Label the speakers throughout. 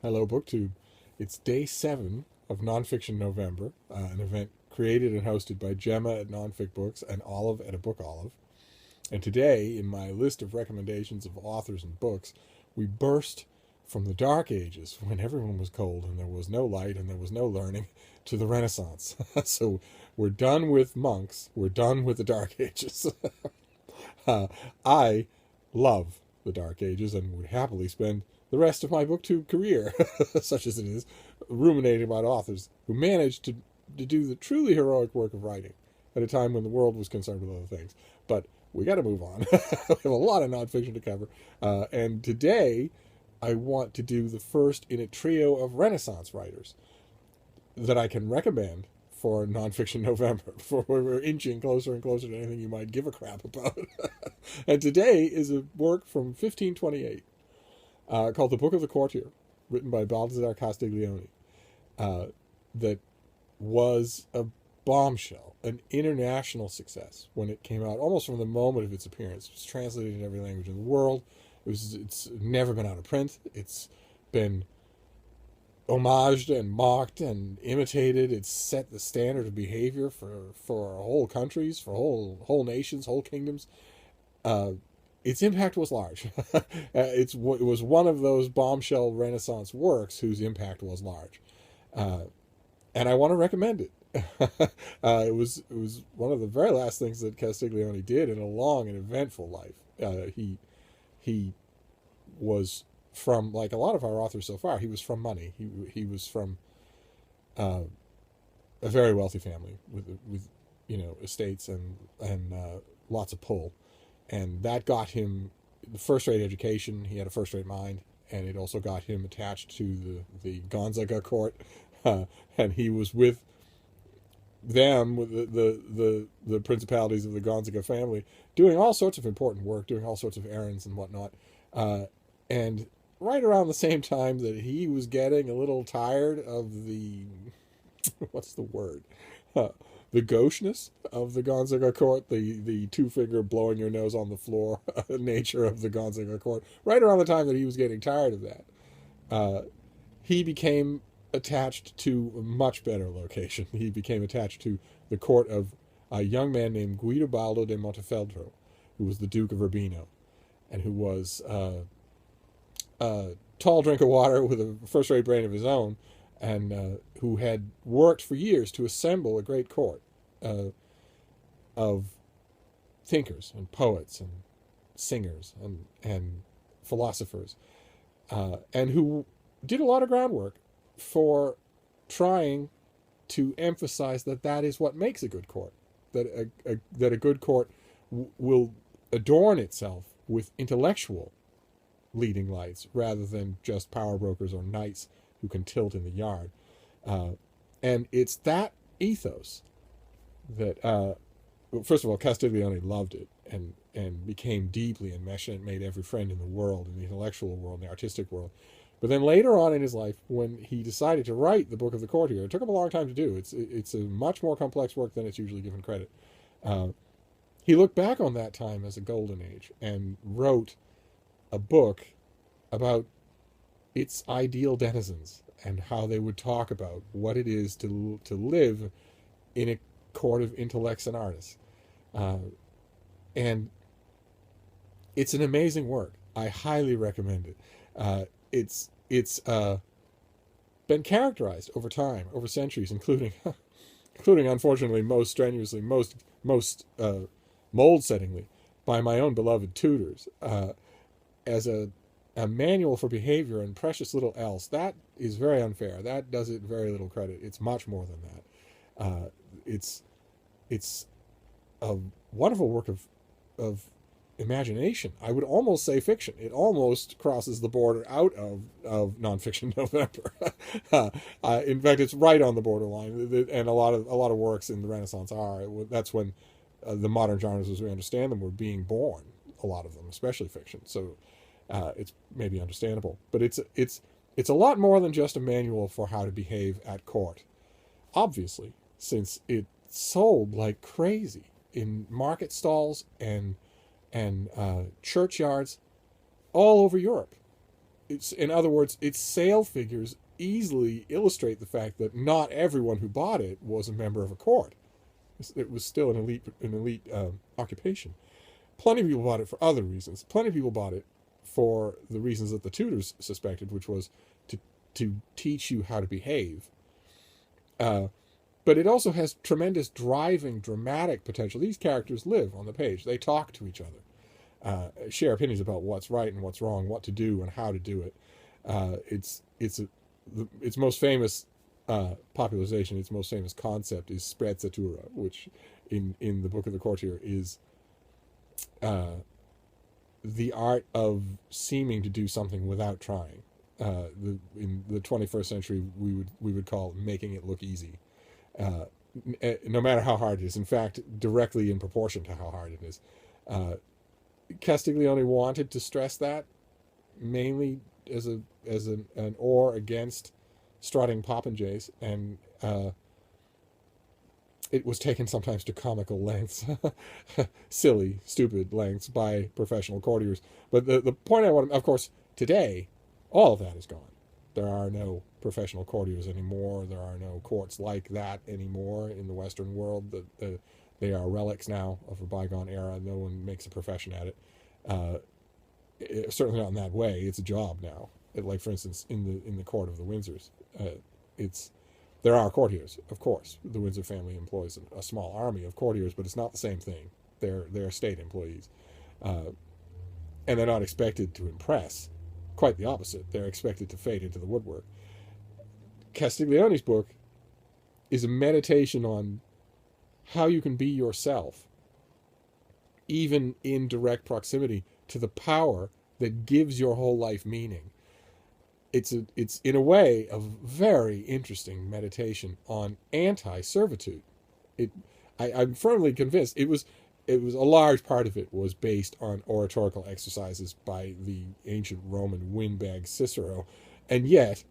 Speaker 1: Hello, BookTube. It's day 7 of Nonfiction November, an event created and hosted by Gemma at Nonfic Books and Olive at A Book Olive. And today, in my list of recommendations of authors and books, we burst from the Dark Ages, when everyone was cold and there was no light and there was no learning, to the Renaissance. So we're done with monks. We're done with the Dark Ages. I love the Dark Ages and would happily spend the rest of my BookTube career, such as it is, ruminating about authors who managed to do the truly heroic work of writing at a time when the world was concerned with other things. But we got to move on. We have a lot of nonfiction to cover. And today, I want to do the first in a trio of Renaissance writers that I can recommend for Nonfiction November, before we're inching closer and closer to anything you might give a crap about. And today is a work from 1528 called The Book of the Courtier, written by Baldassare Castiglione, that was a bombshell, an international success when it came out, almost from the moment of its appearance. It was translated in every language in the world. It's never been out of print. It's been homaged and mocked and imitated. It's set the standard of behavior for whole countries, for whole nations, whole kingdoms. Its impact was large. It was one of those bombshell Renaissance works whose impact was large, and I want to recommend it. It was one of the very last things that Castiglione did in a long and eventful life. He was from, like a lot of our authors so far, he was from money. He was from a very wealthy family with estates and lots of pull. And that got him the first-rate education. He had a first-rate mind, and it also got him attached to the Gonzaga court. And he was with them, with the principalities of the Gonzaga family, doing all sorts of important work, doing all sorts of errands and whatnot. And right around the same time that he was getting a little tired of the, what's the word? The gaucheness of the Gonzaga court, the two-finger blowing your nose on the floor nature of the Gonzaga court, right around the time that he was getting tired of that, he became attached to a much better location. He became attached to the court of a young man named Guidobaldo de Montefeltro, who was the Duke of Urbino, and who was a tall drink of water with a first-rate brain of his own, and who had worked for years to assemble a great court of thinkers and poets and singers and philosophers, and who did a lot of groundwork for trying to emphasize that is what makes a good court, that a good court will adorn itself with intellectual leading lights rather than just power brokers or knights who can tilt in the yard. And it's that ethos that, first of all, Castiglione loved it and became deeply enmeshed and made every friend in the world, in the intellectual world, in the artistic world. But then later on in his life, when he decided to write the Book of the Courtier, it took him a long time to do. It's a much more complex work than it's usually given credit. He looked back on that time as a golden age and wrote a book about its ideal denizens and how they would talk about what it is to live in a court of intellects and artists. And it's an amazing work. I highly recommend it. It's been characterized over time, over centuries, including unfortunately most strenuously, most mold-settingly by my own beloved tutors, as a manual for behavior and precious little else. That is very unfair. That does it very little credit. It's much more than that. It's a wonderful work of imagination. I would almost say fiction. It almost crosses the border out of Nonfiction November. In fact, it's right on the borderline, and a lot of works in the Renaissance are. That's when the modern genres, as we understand them, were being born. A lot of them, especially fiction. So it's maybe understandable, but it's a lot more than just a manual for how to behave at court. Obviously, since it sold like crazy in market stalls and churchyards all over Europe. It's, in other words, its sale figures easily illustrate the fact that not everyone who bought it was a member of a court. It was still an elite occupation. Plenty of people bought it for other reasons. Plenty of people bought it for the reasons that the Tudors suspected, which was to teach you how to behave. But it also has tremendous driving, dramatic potential. These characters live on the page. They talk to each other, share opinions about what's right and what's wrong, what to do and how to do it. Its most famous popularization, its most famous concept is sprezzatura, which in the Book of the Courtier is the art of seeming to do something without trying. In the 21st century, we would call making it look easy, no matter how hard it is. In fact, directly in proportion to how hard it is. Castiglione wanted to stress that mainly as an oar against strutting popinjays, and it was taken sometimes to comical lengths, silly, stupid lengths by professional courtiers. But the point I want to, of course, today, all of that is gone. There are no professional courtiers anymore. There are no courts like that anymore in the Western world. They are relics now of a bygone era. No one makes a profession at it. Certainly not in that way. It's a job now. Like, for instance, in the court of the Windsors, there are courtiers, of course. The Windsor family employs a small army of courtiers, but it's not the same thing. They're state employees, and they're not expected to impress. Quite the opposite. They're expected to fade into the woodwork. Castiglione's book is a meditation on how you can be yourself, even in direct proximity to the power that gives your whole life meaning. It's in a way a very interesting meditation on anti-servitude. I'm firmly convinced it was a large part of it was based on oratorical exercises by the ancient Roman windbag Cicero, and yet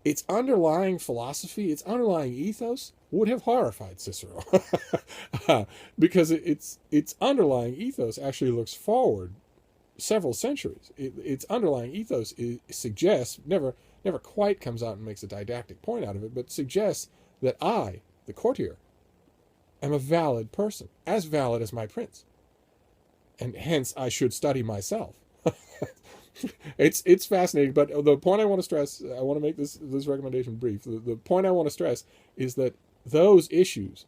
Speaker 1: its underlying philosophy, its underlying ethos would have horrified Cicero, because its underlying ethos actually looks forward several centuries. Its underlying ethos suggests, never quite comes out and makes a didactic point out of it, but suggests that I, the courtier, am a valid person, as valid as my prince, and hence I should study myself. It's fascinating, but the point I want to stress, I want to make this recommendation brief. The point I want to stress is that those issues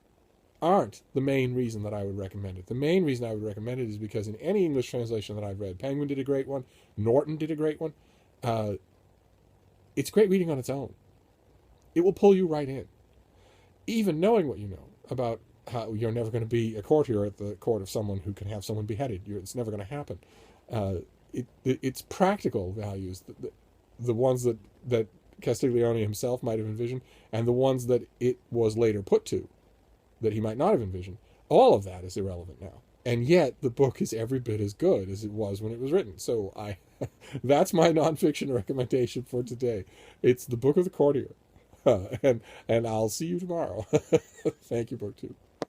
Speaker 1: aren't the main reason that I would recommend it. The main reason I would recommend it is because in any English translation that I've read, Penguin did a great one, Norton did a great one, it's great reading on its own. It will pull you right in. Even knowing what you know about how you're never going to be a courtier at the court of someone who can have someone beheaded. It's never going to happen. It's practical values, the ones that Castiglione himself might have envisioned, and the ones that it was later put to, that he might not have envisioned. All of that is irrelevant now. And yet the book is every bit as good as it was when it was written. So that's my nonfiction recommendation for today. It's the Book of the Courtier. And I'll see you tomorrow. Thank you, BookTube.